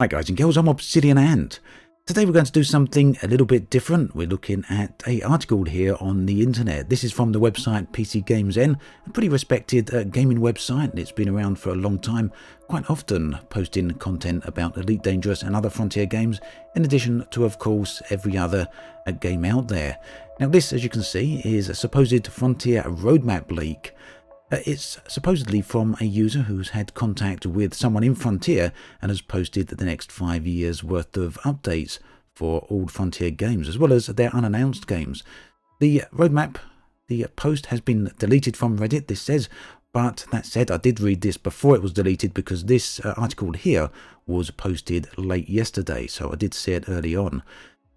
Hi guys and girls, I'm Obsidian Ant. Today we're going to do something a little bit different. We're looking at an article here on the internet. This is from the website PCGamesN, a pretty respected gaming website. It's been around for a long time, quite often posting content about Elite Dangerous and other Frontier games, in addition to, of course, every other game out there. Now this, as you can see, is a supposed Frontier roadmap leak. It's supposedly from a user who's had contact with someone in Frontier and has posted the next 5 years worth of updates for all Frontier games, as well as their unannounced games. The roadmap, the post has been deleted from Reddit, this says, but that said, I did read this before it was deleted because this article here was posted late yesterday, so I did see it early on.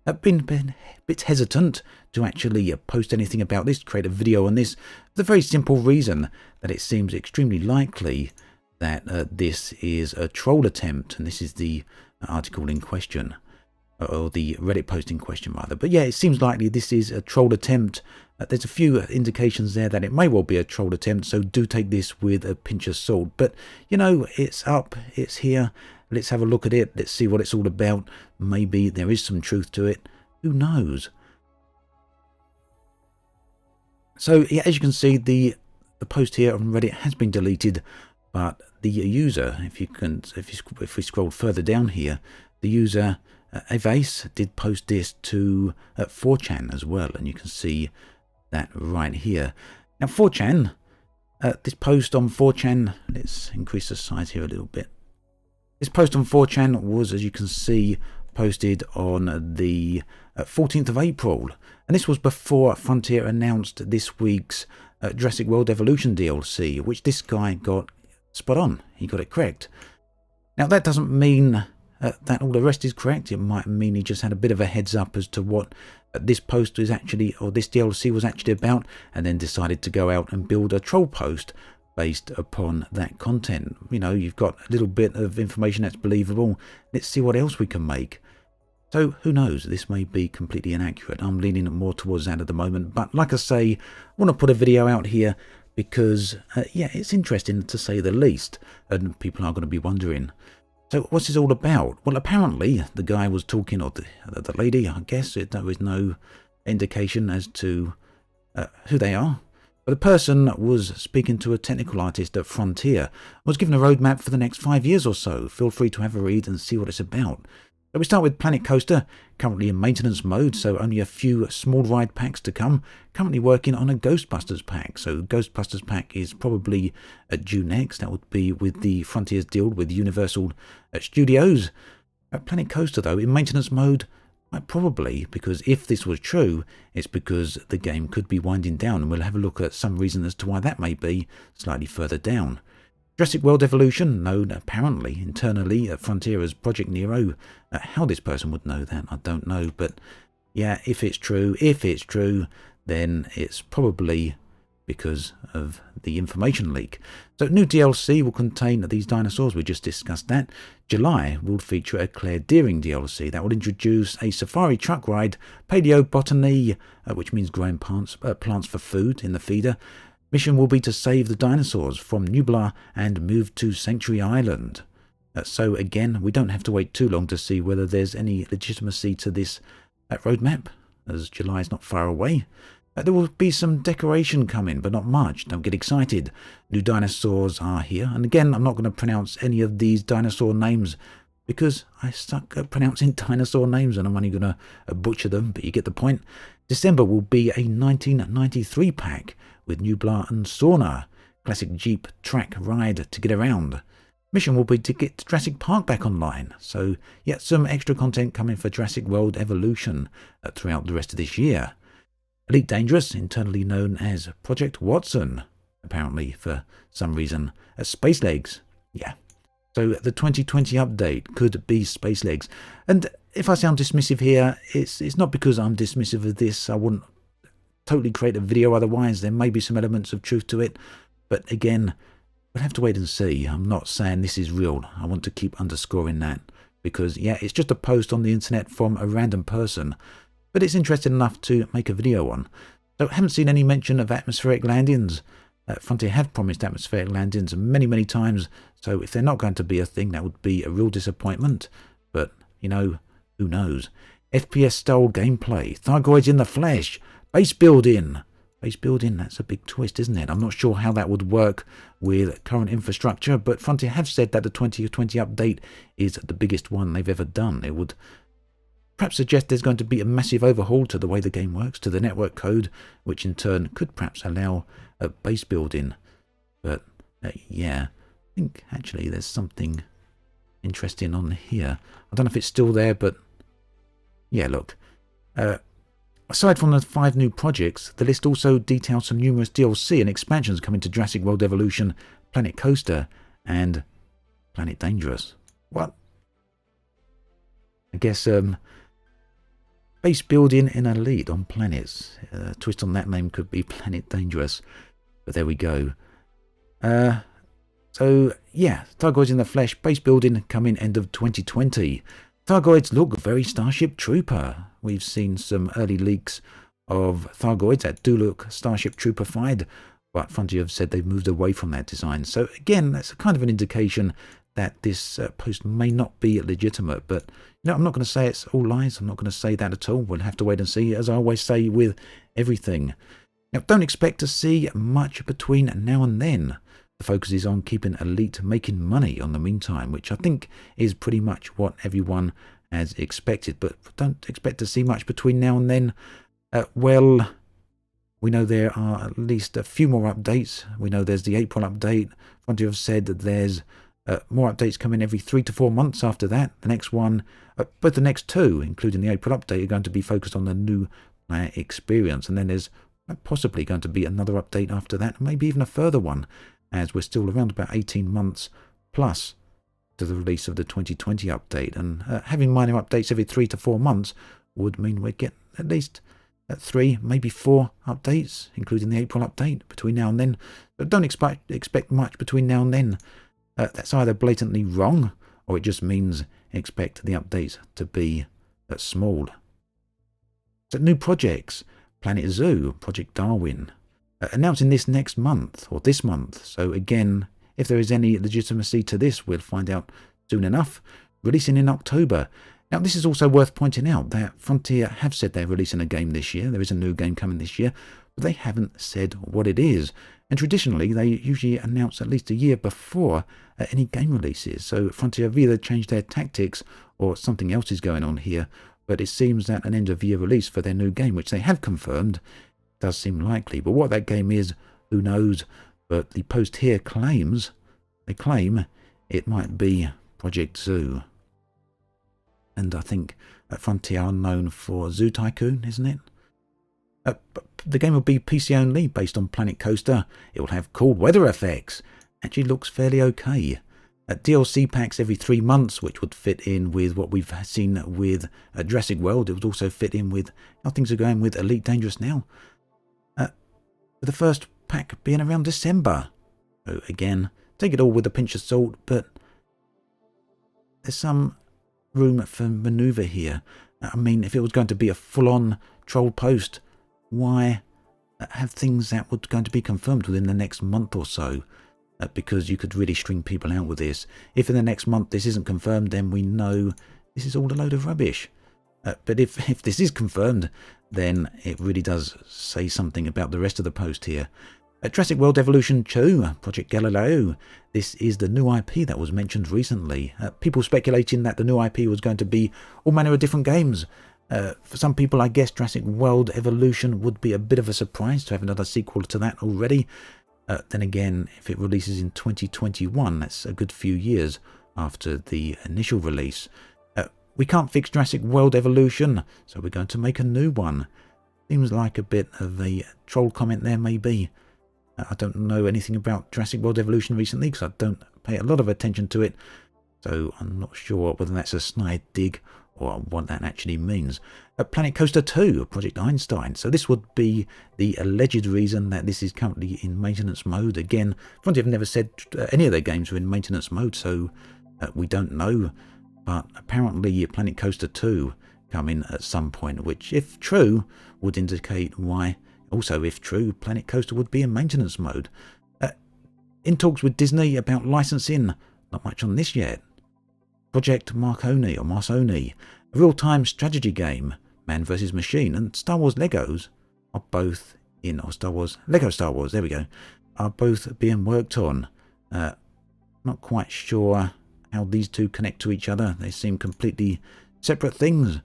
I've been a bit hesitant to actually post anything about this, create a video on this, for the very simple reason that it seems extremely likely that this is a troll attempt, and this is the article in question, or the Reddit post in question rather. But yeah, it seems likely this is a troll attempt. There's a few indications there that it may well be a troll attempt, so do take this with a pinch of salt. But you know, it's up, it's here. Let's have a look at it. Let's see what it's all about. Maybe there is some truth to it. Who knows? So yeah, as you can see, the post here on Reddit has been deleted, but the user, if we scroll further down here, the user Evase did post this to 4chan as well, and you can see that right here. Now 4chan, this post on 4chan, let's increase the size here a little bit. This post on 4chan was, as you can see, posted on the 14th of April. And this was before Frontier announced this week's Jurassic World Evolution DLC, which this guy got spot on. He got it correct. Now, that doesn't mean that all the rest is correct. It might mean he just had a bit of a heads up as to what this post is actually, or this DLC was actually about, and then decided to go out and build a troll post based upon that content. You know, you've got a little bit of information that's believable. Let's see what else we can make. So who knows, this may be completely inaccurate. I'm leaning more towards that at the moment, but like I say, I want to put a video out here because yeah, it's interesting to say the least, and people are going to be wondering, so what's this all about? Well, apparently the guy was talking, or the lady, I guess, there was no indication as to who they are. But the person was speaking to a technical artist at Frontier, was given a roadmap for the next 5 years or so. Feel free to have a read and see what it's about. So we start with Planet Coaster, currently in maintenance mode, so only a few small ride packs to come. Currently working on a Ghostbusters pack, so Ghostbusters pack is probably due next. That would be with the Frontier's deal with Universal Studios. Planet Coaster, though, in maintenance mode, probably, because if this was true, it's because the game could be winding down, and we'll have a look at some reason as to why that may be slightly further down. Jurassic World Evolution, known apparently internally at Frontier as Project Nero. How this person would know that, I don't know, but yeah, if it's true, then it's probably because of the information leak. So new DLC will contain these dinosaurs, we just discussed that. July will feature a Claire Deering DLC that will introduce a safari truck ride, paleobotany, which means growing plants for food in the feeder. Mission will be to save the dinosaurs from Nublar and move to Sanctuary Island. So again, we don't have to wait too long to see whether there's any legitimacy to this roadmap, as July is not far away. There will be some decoration coming, but not much. Don't get excited. New dinosaurs are here. And again, I'm not going to pronounce any of these dinosaur names because I suck at pronouncing dinosaur names and I'm only going to butcher them, but you get the point. December will be a 1993 pack with Nublar and Sauna. Classic Jeep track ride to get around. Mission will be to get Jurassic Park back online. So, yeah, some extra content coming for Jurassic World Evolution throughout the rest of this year. Elite Dangerous, internally known as Project Watson, apparently for some reason, Space Legs. Yeah. So the 2020 update could be Space Legs. And if I sound dismissive here, it's not because I'm dismissive of this. I wouldn't totally create a video otherwise. There may be some elements of truth to it. But again, we'll have to wait and see. I'm not saying this is real. I want to keep underscoring that. Because, yeah, it's just a post on the internet from a random person. But it's interesting enough to make a video on. So I haven't seen any mention of atmospheric landings. Frontier have promised atmospheric landings many, many times, so if they're not going to be a thing, that would be a real disappointment. but, you know, who knows. FPS-style gameplay, Thargoids in the flesh, base building. Base building, that's a big twist, isn't it? I'm not sure how that would work with current infrastructure, but Frontier have said that the 2020 update is the biggest one they've ever done. It would perhaps suggest there's going to be a massive overhaul to the way the game works, to the network code, which in turn could perhaps allow base building. But yeah, I think actually there's something interesting on here. I don't know if it's still there, but yeah, look. Aside from the 5 new projects, the list also details some numerous DLC and expansions coming to Jurassic World Evolution, Planet Coaster, and Planet Dangerous. What? I guess base building in a lead on planets. Twist on that name could be Planet Dangerous, but there we go. So yeah, Thargoids in the flesh, base building coming end of 2020. Thargoids look very Starship Trooper. We've seen some early leaks of Thargoids that do look Starship Trooper-fied, but Frontier have said they've moved away from that design. So again, that's a kind of an indication that this post may not be legitimate. But you know, I'm not going to say it's all lies. I'm not going to say that at all. We'll have to wait and see, as I always say with everything. Now, don't expect to see much between now and then. The focus is on keeping Elite making money on the meantime, which I think is pretty much what everyone has expected. But don't expect to see much between now and then. Well, we know there are at least a few more updates. We know there's the April update. Frontier have said that there's more updates coming every 3 to 4 months after that. The next one, but the next 2, including the April update, are going to be focused on the new player experience. And then there's possibly going to be another update after that, maybe even a further one, as we're still around about 18 months plus to the release of the 2020 update. And having minor updates every 3 to 4 months would mean we'd get at least 3, maybe 4 updates, including the April update, between now and then. But don't expect much between now and then. That's either blatantly wrong, or it just means expect the updates to be small. So new projects, Planet Zoo, Project Darwin, announcing this next month, or this month. So again, if there is any legitimacy to this, we'll find out soon enough. Releasing in October. Now, this is also worth pointing out that Frontier have said they're releasing a game this year. There is a new game coming this year, but they haven't said what it is. And traditionally, they usually announce at least a year before any game releases. So Frontier have either changed their tactics or something else is going on here. But it seems that an end-of-year release for their new game, which they have confirmed, does seem likely. But what that game is, who knows? But the post here claim it might be Project Zoo. And I think Frontier are known for Zoo Tycoon, isn't it? The game will be PC only, based on Planet Coaster. It will have cold weather effects. Actually looks fairly okay. DLC packs every 3 months, which would fit in with what we've seen with Jurassic World. It would also fit in with how things are going with Elite Dangerous now. With the first pack being around December. So again, take it all with a pinch of salt, but there's some room for manoeuvre here. I mean, if it was going to be a full-on troll post, why have things that were going to be confirmed within the next month or so? Because you could really string people out with this. If in the next month this isn't confirmed, then we know this is all a load of rubbish. But if this is confirmed, then it really does say something about the rest of the post here. Jurassic World Evolution 2, Project Galileo. This is the new IP that was mentioned recently. People speculating that the new IP was going to be all manner of different games. For some people, I guess Jurassic World Evolution would be a bit of a surprise to have another sequel to that already. Then again, if it releases in 2021, that's a good few years after the initial release. We can't fix Jurassic World Evolution, so we're going to make a new one. Seems like a bit of a troll comment there, maybe. I don't know anything about Jurassic World Evolution recently, because I don't pay a lot of attention to it. So I'm not sure whether that's a snide dig or what that actually means. Planet Coaster 2, Project Einstein. So this would be the alleged reason that this is currently in maintenance mode. Again, Frontier have never said any of their games are in maintenance mode, so we don't know. But apparently Planet Coaster 2 coming at some point, which, if true, would indicate why. Also, if true, Planet Coaster would be in maintenance mode. In talks with Disney about licensing, not much on this yet. Project Marconi or Marconi, a real-time strategy game, Man vs. Machine, and Star Wars Legos are both in, or Lego Star Wars, there we go, are both being worked on. Not quite sure how these two connect to each other. They seem completely separate things.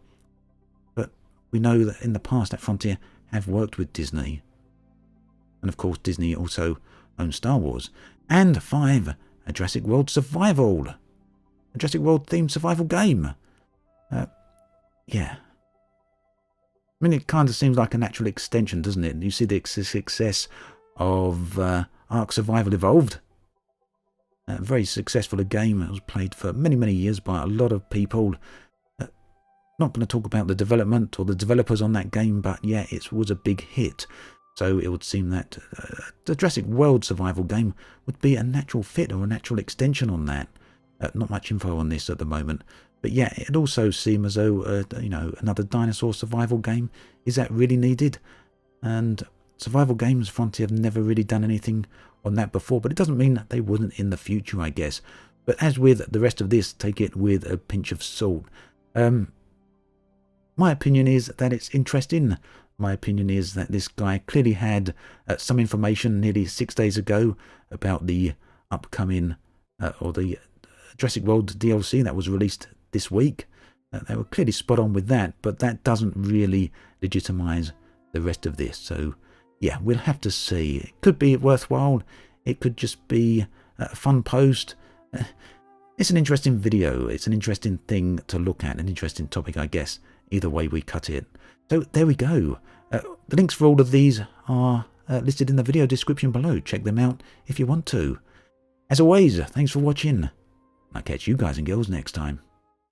But we know that in the past that Frontier have worked with Disney. And of course Disney also owns Star Wars. And 5, a Jurassic World Survival. A Jurassic World themed survival game. Yeah. I mean, it kind of seems like a natural extension, doesn't it? You see the success of Ark Survival Evolved. Very successful a game. It was played for many, many years by a lot of people. Not going to talk about the development or the developers on that game, but yeah, it was a big hit. So it would seem that the Jurassic World survival game would be a natural fit or a natural extension on that. Not much info on this at the moment. But yeah, it also seems as though, another dinosaur survival game, is that really needed? And survival games, Frontier have never really done anything on that before, but it doesn't mean that they wouldn't in the future, I guess. But as with the rest of this, take it with a pinch of salt. My opinion is that it's interesting. My opinion is that this guy clearly had some information nearly 6 days ago about the upcoming, or the Jurassic World DLC that was released this week. They were clearly spot on with that, but that doesn't really legitimize the rest of this. So yeah, we'll have to see. It could be worthwhile. It could just be a fun post. It's an interesting video. It's an interesting thing to look at, an interesting topic, I guess, either way we cut it. So there we go. The links for all of these are listed in the video description below. Check them out if you want to. As always, thanks for watching. I'll catch you guys and girls next time.